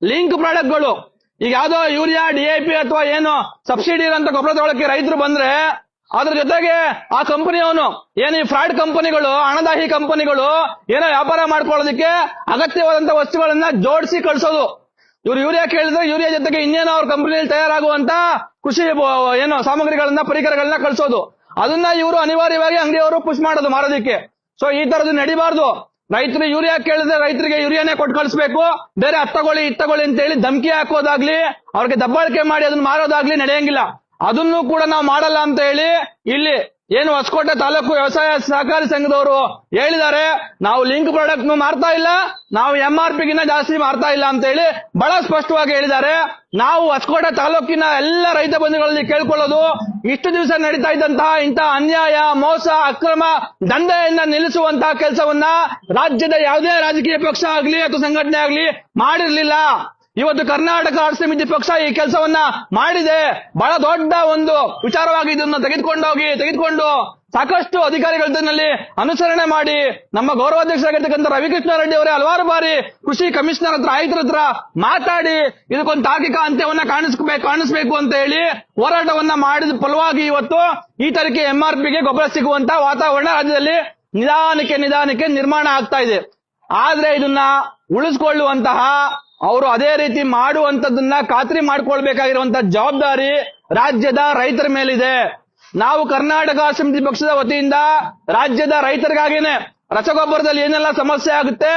ಲಿಂಕ್ ಪ್ರಾಡಕ್ಟ್ಗಳು. ಈಗ ಯಾವ್ದೋ ಯೂರಿಯಾ DAP ಅಥವಾ ಏನು ಸಬ್ಸಿಡಿ ಇರೋಂತ ಗೊಬ್ಬರ ತಗೊಳಕ್ಕೆ ರೈತರು ಬಂದ್ರೆ ಅದ್ರ ಜೊತೆಗೆ ಆ ಕಂಪನಿಯವನು ಏನು ಈ ಫ್ರಾಡ್ ಕಂಪನಿಗಳು, ಹಣದಾಹಿ ಕಂಪನಿಗಳು ಏನೋ ವ್ಯಾಪಾರ ಮಾಡ್ಕೊಳ್ಳೋದಕ್ಕೆ ಅಗತ್ಯವಾದಂತ ವಸ್ತುಗಳನ್ನ ಜೋಡಿಸಿ ಕಳಿಸೋದು. ಇವ್ರು ಯೂರಿಯಾ ಕೇಳಿದ್ರೆ ಯೂರಿಯಾ ಜೊತೆಗೆ ಇನ್ನೇನೋ ಅವ್ರ ಕಂಪನಿಯಲ್ಲಿ ತಯಾರಾಗುವಂತ ಕೃಷಿ ಏನೋ ಸಾಮಗ್ರಿಗಳನ್ನ, ಪರಿಕರಗಳನ್ನ ಕಳಿಸೋದು. ಅದನ್ನ ಇವರು ಅನಿವಾರ್ಯವಾಗಿ ಅಂಗಡಿಯವರು ಪುಷ್ ಮಾಡೋದು ಮಾರೋದಕ್ಕೆ. ಸೊ ಈ ತರದ್ದು ನಡಿಬಾರ್ದು. ರೈತರು ಯೂರಿಯಾ ಕೇಳಿದ್ರೆ ರೈತರಿಗೆ ಯೂರಿಯಾನೇ ಕೊಟ್ಟು ಕಳಿಸ್ಬೇಕು. ಬೇರೆ ಅತ್ತಗೊಳ್ಳಿ ಇತ್ತಗೊಳ್ಳಿ ಅಂತ ಹೇಳಿ ಧಮಕಿ ಹಾಕೋದಾಗ್ಲಿ, ಅವ್ರಿಗೆ ದಬ್ಬಾಳಿಕೆ ಮಾಡಿ ಅದನ್ನ ಮಾರೋದಾಗ್ಲಿ ನಡೆಯಂಗಿಲ್ಲ. ಅದನ್ನು ಕೂಡ ನಾವು ಮಾಡಲ್ಲ ಅಂತ ಹೇಳಿ ಇಲ್ಲಿ ಏನು ಹೊಸಕೋಟೆ ತಾಲೂಕು ವ್ಯವಸಾಯ ಸಹಕಾರಿ ಸಂಘದವರು ಹೇಳಿದ್ದಾರೆ. ನಾವು ಲಿಂಕ್ ಪ್ರಾಡಕ್ಟ್ ಮಾರ್ತಾ ಇಲ್ಲ, ನಾವು MRP ಜಾಸ್ತಿ ಮಾರ್ತಾ ಇಲ್ಲ ಅಂತ ಹೇಳಿ ಬಹಳ ಸ್ಪಷ್ಟವಾಗಿ ಹೇಳಿದ್ದಾರೆ. ನಾವು ಹೊಸಕೋಟೆ ತಾಲೂಕಿನ ಎಲ್ಲ ರೈತ ಬಂಧುಗಳಲ್ಲಿ ಕೇಳ್ಕೊಳ್ಳೋದು, ಇಷ್ಟು ದಿವಸ ನಡೀತಾ ಇದ್ದಂತಹ ಇಂತಹ ಅನ್ಯಾಯ, ಮೋಸ, ಅಕ್ರಮ ದಂಧೆಯನ್ನ ನಿಲ್ಲಿಸುವಂತಹ ಕೆಲಸವನ್ನ ರಾಜ್ಯದ ಯಾವುದೇ ರಾಜಕೀಯ ಪಕ್ಷ ಆಗ್ಲಿ ಅಥವಾ ಸಂಘಟನೆ ಆಗ್ಲಿ ಮಾಡಿರ್ಲಿಲ್ಲ. ಇವತ್ತು ಕರ್ನಾಟಕ ರಾಷ್ಟ್ರ ಸಮಿತಿ ಪಕ್ಷ ಈ ಕೆಲಸವನ್ನ ಮಾಡಿದೆ. ಬಹಳ ದೊಡ್ಡ ಒಂದು ವಿಚಾರವಾಗಿ ಇದನ್ನು ತೆಗೆದುಕೊಂಡು ಸಾಕಷ್ಟು ಅಧಿಕಾರಿಗಳ ಜೊತೆಯಲ್ಲಿ ಅನುಸರಣೆ ಮಾಡಿ ನಮ್ಮ ಗೌರವಾಧ್ಯಕ್ಷರಾಗಿರ್ತಕ್ಕಂಥ ರವಿಕೃಷ್ಣ ರೆಡ್ಡಿ ಅವರೇ ಹಲವಾರು ಬಾರಿ ಕೃಷಿ ಕಮಿಷನರ್ ಹತ್ರ, ಆಯುಕ್ತರ ಹತ್ರ ಮಾತಾಡಿ ಇದಕ್ಕೊಂದು ತಾರ್ಕಿಕ ಅಂತ್ಯವನ್ನ ಕಾಣಿಸ್ಬೇಕು ಅಂತ ಹೇಳಿ ಹೋರಾಟವನ್ನ ಮಾಡಿದ ಫಲವಾಗಿ ಇವತ್ತು ಈ ತರಕ್ಕೆ MRP ಗೊಬ್ಬರ ಸಿಗುವಂತ ವಾತಾವರಣ ರಾಜ್ಯದಲ್ಲಿ ನಿಧಾನಕ್ಕೆ ನಿರ್ಮಾಣ ಆಗ್ತಾ ಇದೆ. ಆದ್ರೆ ಇದನ್ನ ಉಳಿಸ್ಕೊಳ್ಳುವಂತಹ ಅವರು ಅದೇ ರೀತಿ ಮಾಡುವಂತದನ್ನ ಖಾತ್ರಿ ಮಾಡ್ಕೊಳ್ಬೇಕಾಗಿರುವಂತಹ ಜವಾಬ್ದಾರಿ ರಾಜ್ಯದ ರೈತರ ಮೇಲಿದೆ. ನಾವು ಕರ್ನಾಟಕ ಸಮಿತಿ ಪಕ್ಷದ ವತಿಯಿಂದ ರಾಜ್ಯದ ರೈತರಿಗಾಗಿನೇ ರಸಗೊಬ್ಬರದಲ್ಲಿ ಏನೆಲ್ಲ ಸಮಸ್ಯೆ ಆಗುತ್ತೆ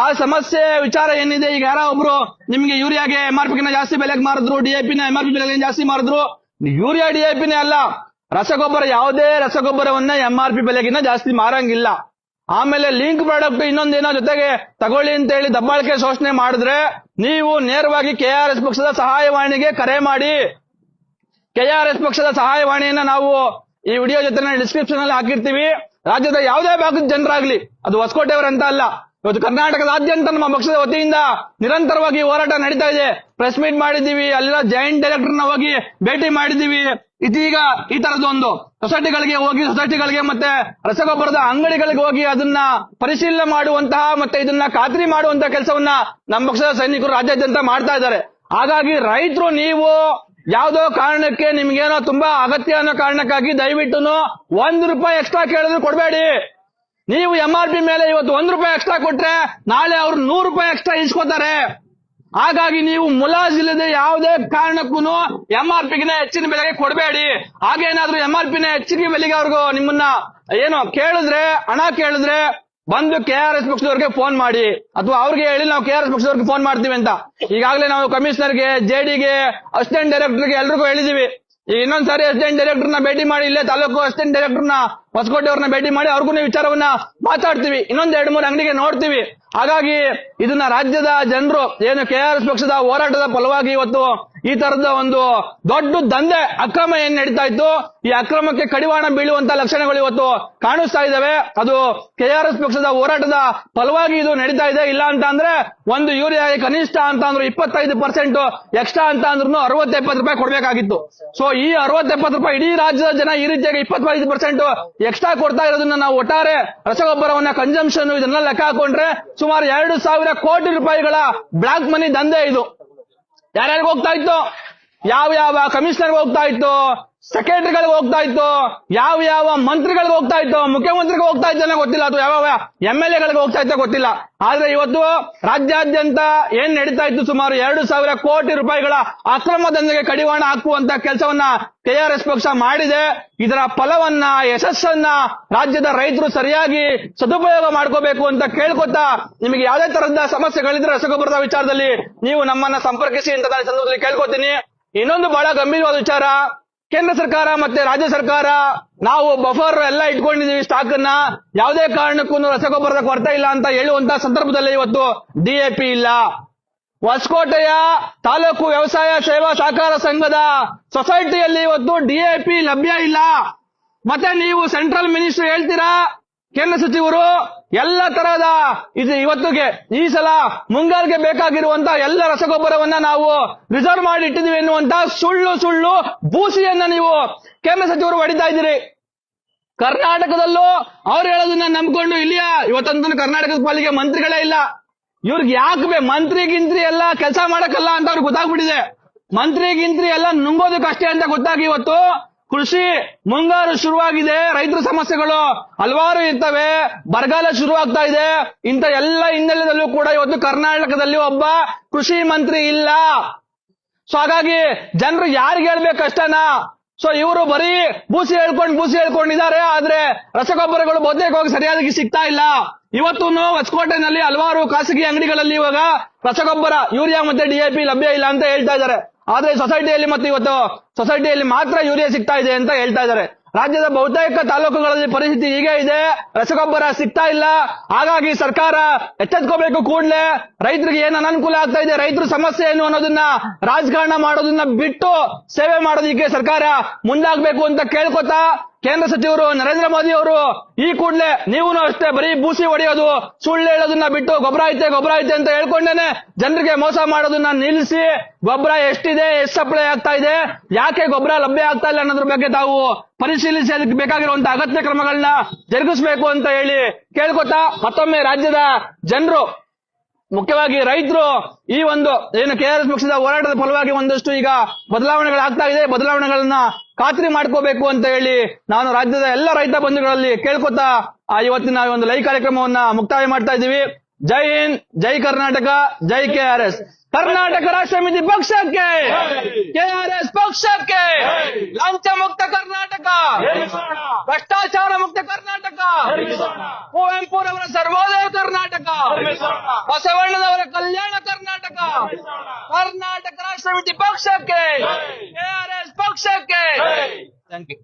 ಆ ಸಮಸ್ಯೆ ವಿಚಾರ ಏನಿದೆ. ಈಗ ಯಾರೋ ಒಬ್ರು ನಿಮ್ಗೆ ಯೂರಿಯಾಗೆ MRP ಜಾಸ್ತಿ ಬೆಲೆಗೆ ಮಾರಿದ್ರು, DAP MRP ಬೆಲೆಗೆ ಜಾಸ್ತಿ ಮಾರಿದ್ರು. ಯೂರಿಯಾ DAP ಅಲ್ಲ, ರಸಗೊಬ್ಬರ ಯಾವುದೇ ರಸಗೊಬ್ಬರವನ್ನ MRP ಬೆಲೆಗಿನ್ನ ಜಾಸ್ತಿ ಮಾರಂಗಿಲ್ಲ. ಆಮೇಲೆ ಲಿಂಕ್ ಪ್ರಾಡಕ್ಟ್ ಇನ್ನೊಂದೇನೋ ಜೊತೆಗೆ ತಗೊಳ್ಳಿ ಅಂತ ಹೇಳಿ ದಬ್ಬಾಳಿಕೆ ಶೋಷಣೆ ಮಾಡಿದ್ರೆ ನೀವು ನೇರವಾಗಿ KRS ಪಕ್ಷದ ಸಹಾಯವಾಣಿಗೆ ಕರೆ ಮಾಡಿ. KRS ಪಕ್ಷದ ಸಹಾಯವಾಣಿಯನ್ನ ನಾವು ಈ ವಿಡಿಯೋ ಜೊತೆ ಡಿಸ್ಕ್ರಿಪ್ಷನ್ ಅಲ್ಲಿ ಹಾಕಿರ್ತೀವಿ. ರಾಜ್ಯದ ಯಾವುದೇ ಭಾಗದ ಜನರಾಗ್ಲಿ, ಅದು ಹೊಸಕೋಟೆಯವರಂತ ಅಲ್ಲ, ಇವತ್ತು ಕರ್ನಾಟಕದಾದ್ಯಂತ ನಮ್ಮ ಪಕ್ಷದ ವತಿಯಿಂದ ನಿರಂತರವಾಗಿ ಹೋರಾಟ ನಡೀತಾ ಇದೆ. ಪ್ರೆಸ್ ಮೀಟ್ ಮಾಡಿದ್ದೀವಿ, ಅಲ್ಲಿರೋ ಜಾಯಿಂಟ್ ಡೈರೆಕ್ಟರ್ನ ಹೋಗಿ ಭೇಟಿ ಮಾಡಿದ್ದೀವಿ. ಇದೀಗ ಈ ತರದೊಂದು ಸೊಸೈಟಿಗಳಿಗೆ ಮತ್ತೆ ರಸಗೊಬ್ಬರದ ಅಂಗಡಿಗಳಿಗೆ ಹೋಗಿ ಅದನ್ನ ಪರಿಶೀಲನೆ ಮಾಡುವಂತಹ ಮತ್ತೆ ಇದನ್ನ ಖಾತ್ರಿ ಮಾಡುವಂತಹ ಕೆಲಸವನ್ನ ನಮ್ಮ ಪಕ್ಷದ ಸೈನಿಕರು ರಾಜ್ಯಾದ್ಯಂತ ಮಾಡ್ತಾ ಇದ್ದಾರೆ. ಹಾಗಾಗಿ ರೈತರು ನೀವು ಯಾವುದೋ ಕಾರಣಕ್ಕೆ ನಿಮ್ಗೇನೋ ತುಂಬಾ ಅಗತ್ಯ ಅನ್ನೋ ಕಾರಣಕ್ಕಾಗಿ ದಯವಿಟ್ಟು 1 ರೂಪಾಯಿ ಎಕ್ಸ್ಟ್ರಾ ಕೇಳಿದ್ರು ಕೊಡಬೇಡಿ. ನೀವು MRP ಮೇಲೆ ಇವತ್ತು 1 ರೂಪಾಯಿ ಎಕ್ಸ್ಟ್ರಾ ಕೊಟ್ರೆ ನಾಳೆ ಅವ್ರು 100 ರೂಪಾಯಿ ಎಕ್ಸ್ಟ್ರಾ ಇಸ್ಕೋತಾರೆ. ಹಾಗಾಗಿ ನೀವು ಮುಲಾಜಿಲ್ಲದೆ ಯಾವುದೇ ಕಾರಣಕ್ಕೂ MRP ಹೆಚ್ಚಿನ ಬೆಲೆಗೆ ಕೊಡಬೇಡಿ. ಹಾಗೇನಾದ್ರೂ MRP ಹೆಚ್ಚಿಗೆ ಬೆಲೆಗೆ ಅವ್ರಿಗೂ ನಿಮ್ಮನ್ನ ಏನೋ ಹಣ ಕೇಳಿದ್ರೆ ಬಂದು KRS ಪಕ್ಷದವ್ರಿಗೆ ಫೋನ್ ಮಾಡಿ, ಅಥವಾ ಅವ್ರಿಗೆ ಹೇಳಿ ನಾವು KRS ಪಕ್ಷದವ್ರಿಗೆ ಫೋನ್ ಮಾಡ್ತೀವಿ ಅಂತ. ಈಗಾಗಲೇ ನಾವು ಕಮಿಷನರ್ಗೆ, JDಗೆ, ಅಸಿಸ್ಟೆಂಟ್ ಡೈರೆಕ್ಟರ್ಗೆ ಎಲ್ರಿಗೂ ಹೇಳಿದೀವಿ. ಈಗ ಇನ್ನೊಂದ್ಸಾರಿ ಅಸಿಸ್ಟೆಂಟ್ ಡೈರೆಕ್ಟರ್ನ ಭೇಟಿ ಮಾಡಿ, ಇಲ್ಲೇ ತಾಲೂಕು ಅಸಿಸ್ಟೆಂಟ್ ಡೈರೆಕ್ಟರ್ನ ಹೊಸಕೋಟೆ ಅವ್ರನ್ನ ಭೇಟಿ ಮಾಡಿ ಅವ್ರಿಗೂ ವಿಚಾರವನ್ನ ಮಾತಾಡ್ತೀವಿ. ಇನ್ನೊಂದ್ 2-3 ಅಂಗಡಿಗೆ ನೋಡ್ತೀವಿ. ಹಾಗಾಗಿ ಇದನ್ನ ರಾಜ್ಯದ ಜನರು ಏನು KRS ಪಕ್ಷದ ಹೋರಾಟದ ಫಲವಾಗಿ ಇವತ್ತು ಈ ತರದ ಒಂದು ದೊಡ್ಡ ದಂಧೆ, ಅಕ್ರಮ ಏನ್ ನಡೀತಾ ಇತ್ತು, ಈ ಅಕ್ರಮಕ್ಕೆ ಕಡಿವಾಣ ಬೀಳುವಂತ ಲಕ್ಷಣಗಳು ಇವತ್ತು ಕಾಣಿಸ್ತಾ ಇದಾವೆ. ಅದು KRS ಪಕ್ಷದ ಹೋರಾಟದ ಫಲವಾಗಿ ಇದು ನಡೀತಾ ಇದೆ. ಇಲ್ಲ ಅಂತ ಅಂದ್ರೆ ಒಂದು ಯೂರಿಯಾಗೆ ಕನಿಷ್ಠ ಅಂತ ಅಂದ್ರು 25% ಎಕ್ಸ್ಟ್ರಾ ಅಂತ ಅಂದ್ರೂ 60-70 ರೂಪಾಯಿ ಕೊಡ್ಬೇಕಾಗಿತ್ತು. ಸೊ ಈ 60-70 ರೂಪಾಯಿ ಇಡೀ ರಾಜ್ಯದ ಜನ ಈ ರೀತಿಯಾಗಿ 25% ಎಕ್ಸ್ಟ್ರಾ ಕೊಡ್ತಾ ಇರೋದನ್ನ ನಾವು ಒಟ್ಟಾರೆ ರಸಗೊಬ್ಬರವನ್ನ ಕನ್ಸಂಪ್ಷನ್ ಇದನ್ನೆಲ್ಲ ಲೆಕ್ಕ ಹಾಕೊಂಡ್ರೆ ಸುಮಾರು 2,000 ಕೋಟಿ ರೂಪಾಯಿಗಳ ಬ್ಲಾಕ್ ಮನಿ ದಂಧೆ ಇದು. ಯಾರ್ಯಾರಿಗೆ ಹೋಗ್ತಾ ಇತ್ತು? ಯಾವ ಕಮಿಷನರ್ಗೆ ಹೋಗ್ತಾ ಇತ್ತು? ಸೆಕ್ರೆಟರಿಗಳಿಗೆ ಹೋಗ್ತಾ ಇತ್ತು, ಯಾವ ಯಾವ ಮಂತ್ರಿಗಳಿಗೆ ಹೋಗ್ತಾ ಇತ್ತು, ಮುಖ್ಯಮಂತ್ರಿಗೆ ಹೋಗ್ತಾ ಇದ್ದಾನೆ ಗೊತ್ತಿಲ್ಲ, ಅಥವಾ ಯಾವ MLA ಗಳಿಗೆ ಹೋಗ್ತಾ ಇತ್ತು ಗೊತ್ತಿಲ್ಲ. ಆದ್ರೆ ಇವತ್ತು ರಾಜ್ಯಾದ್ಯಂತ ಏನ್ ನಡೀತಾ ಇತ್ತು, ಸುಮಾರು 2,000 ಕೋಟಿ ರೂಪಾಯಿಗಳ ಅಕ್ರಮ ದಂಧೆಗೆ ಕಡಿವಾಣ ಹಾಕುವಂತ ಕೆಲಸವನ್ನ KRS ಪಕ್ಷ ಮಾಡಿದೆ. ಇದರ ಫಲವನ್ನ, ಯಶಸ್ಸನ್ನ ರಾಜ್ಯದ ರೈತರು ಸರಿಯಾಗಿ ಸದುಪಯೋಗ ಮಾಡ್ಕೋಬೇಕು ಅಂತ ಕೇಳ್ಕೊತಾ, ನಿಮಗೆ ಯಾವುದೇ ತರಹದ ಸಮಸ್ಯೆಗಳಿದ್ರೆ ರಸಗೊಬ್ಬರದ ವಿಚಾರದಲ್ಲಿ ನೀವು ನಮ್ಮನ್ನ ಸಂಪರ್ಕಿಸಿ ಅಂತ ನಾನು ಈ ಸಂದರ್ಭದಲ್ಲಿ ಕೇಳ್ಕೊತೀನಿ. ಇನ್ನೊಂದು ಬಹಳ ಗಂಭೀರವಾದ ವಿಚಾರ, ಕೇಂದ್ರ ಸರ್ಕಾರ ಮತ್ತೆ ರಾಜ್ಯ ಸರ್ಕಾರ ನಾವು ಬಫರ್ ಎಲ್ಲ ಇಟ್ಕೊಂಡಿದೀವಿ, ಸ್ಟಾಕ್ ಅನ್ನ, ಯಾವುದೇ ಕಾರಣಕ್ಕೂ ರಸಗೊಬ್ಬರದ ಕೊರತೆ ಇಲ್ಲ ಅಂತ ಹೇಳುವಂತ ಸಂದರ್ಭದಲ್ಲಿ ಇವತ್ತು DAP ಇಲ್ಲ. ಹೊಸಕೋಟೆಯ ತಾಲೂಕು ವ್ಯವಸಾಯ ಸೇವಾ ಸಹಕಾರ ಸಂಘದ ಸೊಸೈಟಿಯಲ್ಲಿ ಇವತ್ತು DAP ಲಭ್ಯ ಇಲ್ಲ. ಮತ್ತೆ ನೀವು ಸೆಂಟ್ರಲ್ ಮಿನಿಸ್ಟರ್ ಹೇಳ್ತೀರಾ, ಕೇಂದ್ರ ಸಚಿವರು ಎಲ್ಲ ತರಹದ ಇದು ಇವತ್ತಿಗೆ ಈ ಸಲ ಮುಂಗಾರಿಗೆ ಬೇಕಾಗಿರುವಂತ ಎಲ್ಲ ರಸಗೊಬ್ಬರವನ್ನ ನಾವು ರಿಸರ್ವ್ ಮಾಡಿ ಇಟ್ಟಿದೀವಿ ಎನ್ನುವಂತ ಸುಳ್ಳು ಬೂಸಿಯನ್ನ ನೀವು ಕೇಂದ್ರ ಸಚಿವರು ಹೊಡಿತಾ ಇದ್ದೀರಿ. ಕರ್ನಾಟಕದಲ್ಲೂ ಅವ್ರು ಹೇಳೋದನ್ನ ನಂಬ್ಕೊಂಡು ಇಲ್ಲಿಯ ಇವತ್ತಂತೂ ಕರ್ನಾಟಕದ ಪಾಲಿಗೆ ಮಂತ್ರಿಗಳೇ ಇಲ್ಲ. ಇವ್ರಿಗೆ ಯಾಕೆ ಮಂತ್ರಿ ಎಲ್ಲ ಕೆಲಸ ಮಾಡಕ್ಕಲ್ಲ ಅಂತ ಅವ್ರಿಗೆ ಗೊತ್ತಾಗ್ಬಿಟ್ಟಿದೆ. ಮಂತ್ರಿ ಎಲ್ಲ ನುಂಗೋದಕ್ಕಷ್ಟೇ ಅಂತ ಗೊತ್ತಾಗಿ ಇವತ್ತು ಕೃಷಿ ಮುಂಗಾರು ಶುರುವಾಗಿದೆ, ರೈತರ ಸಮಸ್ಯೆಗಳು ಹಲವಾರು ಇರ್ತವೆ, ಬರಗಾಲ ಶುರುವಾಗ್ತಾ ಇದೆ. ಇಂಥ ಎಲ್ಲ ಹಿನ್ನೆಲೆಯಲ್ಲೂ ಕೂಡ ಇವತ್ತು ಕರ್ನಾಟಕದಲ್ಲಿ ಒಬ್ಬ ಕೃಷಿ ಮಂತ್ರಿ ಇಲ್ಲ. ಸೊ ಹಾಗಾಗಿ ಜನರು ಯಾರಿಗೆ ಹೇಳ್ಬೇಕು ಕಷ್ಟನಾ? ಸೊ ಇವರು ಬರೀ ಬೂಸಿ ಹೇಳ್ಕೊಂಡಿದ್ದಾರೆ, ಆದ್ರೆ ರಸಗೊಬ್ಬರಗಳು ಬಹುತೇಕವಾಗಿ ಸರಿಯಾಗಿ ಸಿಗ್ತಾ ಇಲ್ಲ. ಇವತ್ತು ಹೊಸಕೋಟೆನಲ್ಲಿ ಹಲವಾರು ಖಾಸಗಿ ಅಂಗಡಿಗಳಲ್ಲಿ ಇವಾಗ ರಸಗೊಬ್ಬರ ಯೂರಿಯಾ ಮತ್ತೆ DAP ಲಭ್ಯ ಇಲ್ಲ ಅಂತ ಹೇಳ್ತಾ ಇದ್ದಾರೆ. ಆದ್ರೆ ಸೊಸೈಟಿಯಲ್ಲಿ ಮತ್ತೆ ಇವತ್ತು ಸೊಸೈಟಿಯಲ್ಲಿ ಮಾತ್ರ ಯೂರಿಯಾ ಸಿಗ್ತಾ ಇದೆ ಅಂತ ಹೇಳ್ತಾ ಇದ್ದಾರೆ. ರಾಜ್ಯದ ಬಹುತೇಕ ತಾಲೂಕುಗಳಲ್ಲಿ ಪರಿಸ್ಥಿತಿ ಹೀಗೆ ಇದೆ, ರಸಗೊಬ್ಬರ ಸಿಗ್ತಾ ಇಲ್ಲ. ಹಾಗಾಗಿ ಸರ್ಕಾರ ಎಚ್ಚೆತ್ಕೋಬೇಕು ಕೂಡಲೇ. ರೈತರಿಗೆ ಏನು ಅನಾನುಕೂಲ ಆಗ್ತಾ ಇದೆ, ರೈತರ ಸಮಸ್ಯೆ ಏನು ಅನ್ನೋದನ್ನ ರಾಜಕಾರಣ ಮಾಡೋದನ್ನ ಬಿಟ್ಟು ಸೇವೆ ಮಾಡೋದಕ್ಕೆ ಸರ್ಕಾರ ಮುಂದಾಗಬೇಕು ಅಂತ ಕೇಳ್ಕೊತಾ, ಕೇಂದ್ರ ಸಚಿವರು ನರೇಂದ್ರ ಮೋದಿ ಅವರು ಈ ಕೂಡಲೇ ನೀವು ಅಷ್ಟೇ ಬರೀ ಬೂಸಿ ಹೊಡೆಯೋದು, ಸುಳ್ಳು ಹೇಳೋದನ್ನ ಬಿಟ್ಟು ಗೊಬ್ಬರ ಐತೆ ಅಂತ ಹೇಳ್ಕೊಂಡೇನೆ ಜನರಿಗೆ ಮೋಸ ಮಾಡೋದನ್ನ ನಿಲ್ಲಿಸಿ, ಗೊಬ್ಬರ ಎಷ್ಟಿದೆ, ಎಷ್ಟು ಸಪ್ಲೈ ಆಗ್ತಾ ಇದೆ, ಯಾಕೆ ಗೊಬ್ಬರ ಲಭ್ಯ ಆಗ್ತಾ ಇಲ್ಲ ಅನ್ನೋದ್ರ ಬಗ್ಗೆ ತಾವು ಪರಿಶೀಲಿಸಿ ಅದಕ್ಕೆ ಬೇಕಾಗಿರುವಂತ ಅಗತ್ಯ ಕ್ರಮಗಳನ್ನ ಜರುಗಿಸಬೇಕು ಅಂತ ಹೇಳಿ ಕೇಳ್ಕೊತಾ, ಮತ್ತೊಮ್ಮೆ ರಾಜ್ಯದ ಜನರು ಮುಖ್ಯವಾಗಿ ರೈತರು ಈ ಒಂದು ಏನು KRS ಪಕ್ಷದ ಹೋರಾಟದ ಫಲವಾಗಿ ಒಂದಷ್ಟು ಈಗ ಬದಲಾವಣೆಗಳಾಗ್ತಾ ಇದೆ, ಬದಲಾವಣೆಗಳನ್ನ ಖಾತ್ರಿ ಮಾಡ್ಕೋಬೇಕು ಅಂತ ಹೇಳಿ ನಾನು ರಾಜ್ಯದ ಎಲ್ಲ ರೈತ ಬಂಧುಗಳಲ್ಲಿ ಕೇಳ್ಕೊತಾ ಇವತ್ತಿನ ಒಂದು ಲೈವ್ ಕಾರ್ಯಕ್ರಮವನ್ನ ಮುಕ್ತಾಯ ಮಾಡ್ತಾ ಇದ್ದೀವಿ. ಜೈ ಹಿಂದ್, ಜೈ ಕರ್ನಾಟಕ, ಜೈ KRS. ಕರ್ನಾಟಕ ರಾಷ್ಟ್ರ ಸಮಿತಿ ಪಕ್ಷಕ್ಕೆ, KRS ಪಕ್ಷಕ್ಕೆ, ಲಂಚ ಮುಕ್ತ ಕರ್ನಾಟಕ, ಭ್ರಷ್ಟಾಚಾರ ಮುಕ್ತ ಕರ್ನಾಟಕ, ಕುವೆಂಪುರವರ ಸರ್ವೋದಯ ಕರ್ನಾಟಕ, ಬಸವಣ್ಣನವರ ಕಲ್ಯಾಣ ಕರ್ನಾಟಕ, ಕರ್ನಾಟಕ ರಾಷ್ಟ್ರ ಸಮಿತಿ ಪಕ್ಷಕ್ಕೆ, KRS ಪಕ್ಷಕ್ಕೆ. Thank you.